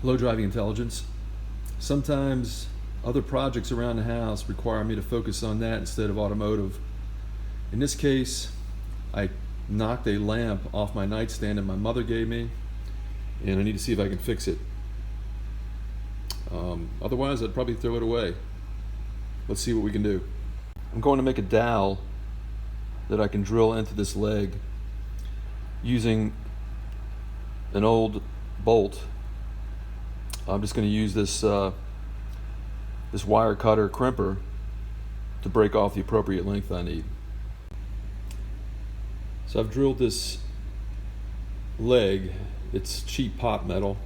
Hello, Driving Intelligence. Sometimes other projects around the house require me to focus on that instead of automotive. In this case, I knocked a lamp off my nightstand that my mother gave me, and I need to see if I can fix it. Otherwise, I'd probably throw it away. Let's see what we can do. I'm going to make a dowel that I can drill into this leg using an old bolt. I'm just going to use this wire cutter crimper to break off the appropriate length I need. So I've drilled this leg. It's cheap pot metal,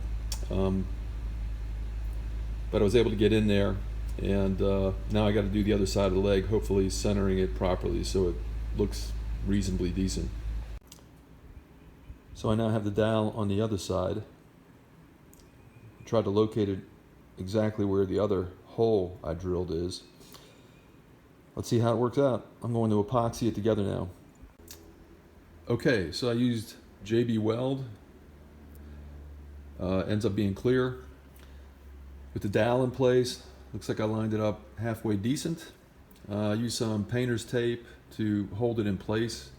but I was able to get in there, and now I got to do the other side of the leg, hopefully centering it properly so it looks reasonably decent. So I now have the dowel on the other side. Tried to locate it exactly where the other hole I drilled is. Let's see how it works out. I'm going to epoxy it together now. Okay, so I used JB Weld. Ends up being clear. With the dowel in place, looks like I lined it up halfway decent. I used some painter's tape to hold it in place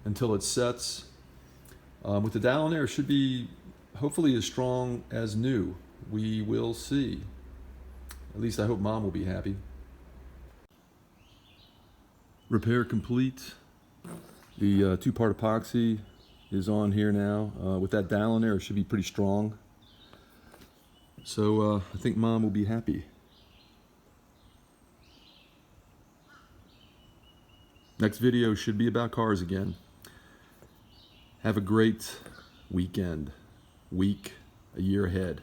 until it sets. With the dowel in there, it should be hopefully as strong as new. We will see. At least I hope Mom will be happy. Repair complete. The two-part epoxy is on here now. With that dowel in there, it should be pretty strong. So I think Mom will be happy. Next video should be about cars again. Have a great weekend, week, a year ahead.